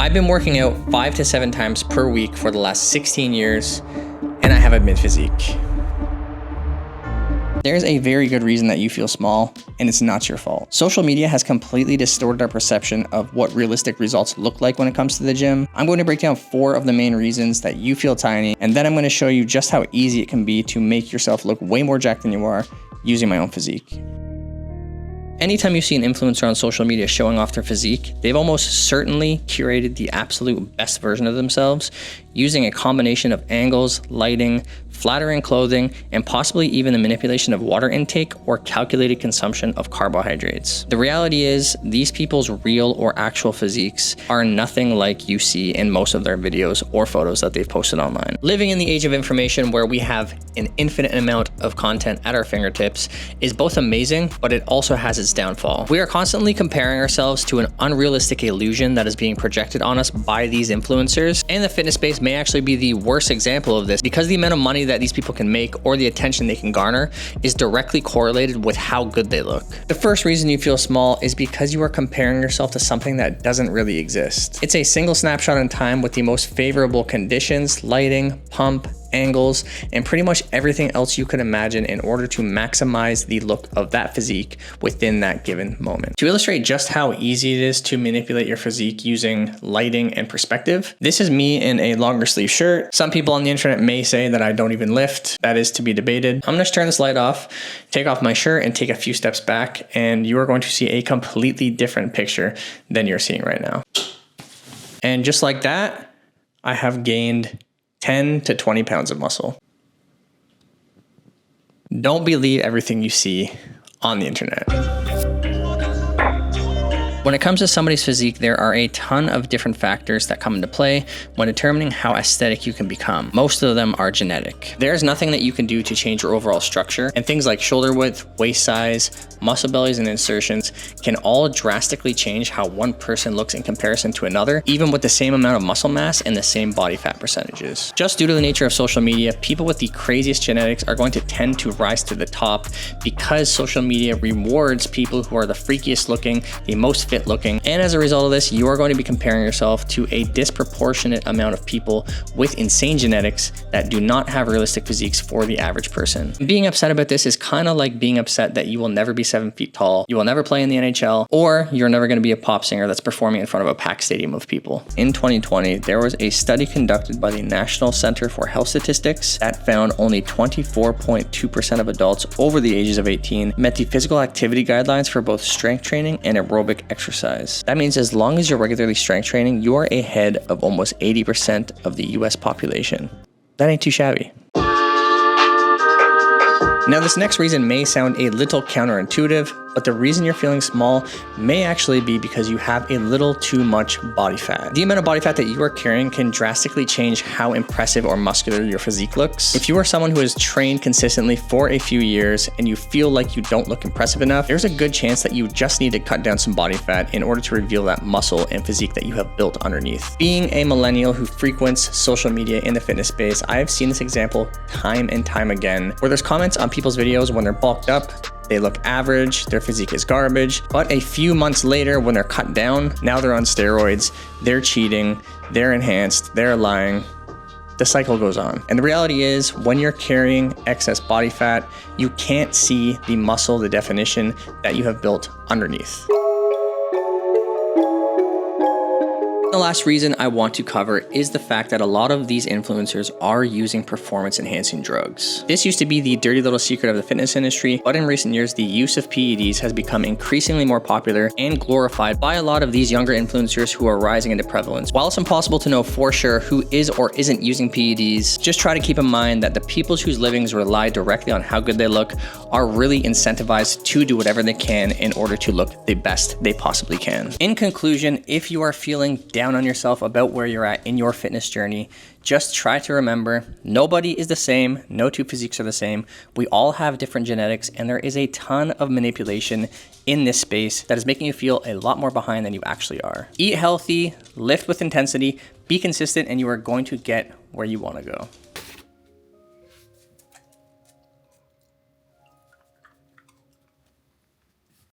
I've been working out 5 to 7 times per week for the last 16 years, and I have a mid physique. There's a very good reason that you feel small, and it's not your fault. Social media has completely distorted our perception of what realistic results look like when it comes to the gym. I'm going to break down 4 of the main reasons that you feel tiny, and then I'm going to show you just how easy it can be to make yourself look way more jacked than you are using my own physique. Anytime you see an influencer on social media showing off their physique, they've almost certainly curated the absolute best version of themselves using a combination of angles, lighting, flattering clothing, and possibly even the manipulation of water intake or calculated consumption of carbohydrates. The reality is, these people's real or actual physiques are nothing like you see in most of their videos or photos that they've posted online. Living in the age of information where we have an infinite amount of content at our fingertips is both amazing, but it also has its downfall. We are constantly comparing ourselves to an unrealistic illusion that is being projected on us by these influencers, and the fitness space may actually be the worst example of this because the amount of money that these people can make or the attention they can garner is directly correlated with how good they look. The first reason you feel small is because you are comparing yourself to something that doesn't really exist. It's a single snapshot in time with the most favorable conditions, lighting, pump, angles, and pretty much everything else you could imagine in order to maximize the look of that physique within that given moment. To illustrate just how easy it is to manipulate your physique using lighting and perspective, this is me in a longer sleeve shirt. Some people on the internet may say that I don't even lift. That is to be debated. I'm gonna turn this light off, take off my shirt, and take a few steps back, and you are going to see a completely different picture than you're seeing right now. And just like that, I have gained 10 to 20 pounds of muscle. Don't believe everything you see on the internet. When it comes to somebody's physique, there are a ton of different factors that come into play when determining how aesthetic you can become. Most of them are genetic. There's nothing that you can do to change your overall structure, and things like shoulder width, waist size, muscle bellies, and insertions can all drastically change how one person looks in comparison to another, even with the same amount of muscle mass and the same body fat percentages. Just due to the nature of social media, people with the craziest genetics are going to tend to rise to the top because social media rewards people who are the freakiest looking, the most fit looking, and as a result of this, you are going to be comparing yourself to a disproportionate amount of people with insane genetics that do not have realistic physiques for the average person. Being upset about this is kind of like being upset that you will never be 7 feet tall, you will never play in the NHL, or you're never going to be a pop singer that's performing in front of a packed stadium of people. In 2020, there was a study conducted by the National Center for Health Statistics that found only 24.2% of adults over the ages of 18 met the physical activity guidelines for both strength training and aerobic exercise. That means as long as you're regularly strength training, you are ahead of almost 80% of the US population. That ain't too shabby. Now, this next reason may sound a little counterintuitive, but the reason you're feeling small may actually be because you have a little too much body fat. The amount of body fat that you are carrying can drastically change how impressive or muscular your physique looks. If you are someone who has trained consistently for a few years and you feel like you don't look impressive enough, there's a good chance that you just need to cut down some body fat in order to reveal that muscle and physique that you have built underneath. Being a millennial who frequents social media in the fitness space, I have seen this example time and time again, where there's comments on people's videos when they're bulked up, they look average, their physique is garbage, but a few months later when they're cut down, now they're on steroids, they're cheating, they're enhanced, they're lying. The cycle goes on. And the reality is, when you're carrying excess body fat, you can't see the muscle, the definition that you have built underneath. The last reason I want to cover is the fact that a lot of these influencers are using performance enhancing drugs. This used to be the dirty little secret of the fitness industry, but in recent years, the use of PEDs has become increasingly more popular and glorified by a lot of these younger influencers who are rising into prevalence. While it's impossible to know for sure who is or isn't using PEDs, just try to keep in mind that the people whose livings rely directly on how good they look are really incentivized to do whatever they can in order to look the best they possibly can. In conclusion, if you are feeling down on yourself about where you're at in your fitness journey, just try to remember nobody is the same, no two physiques are the same. We all have different genetics, and there is a ton of manipulation in this space that is making you feel a lot more behind than you actually are. Eat healthy, lift with intensity, be consistent, and you are going to get where you want to go.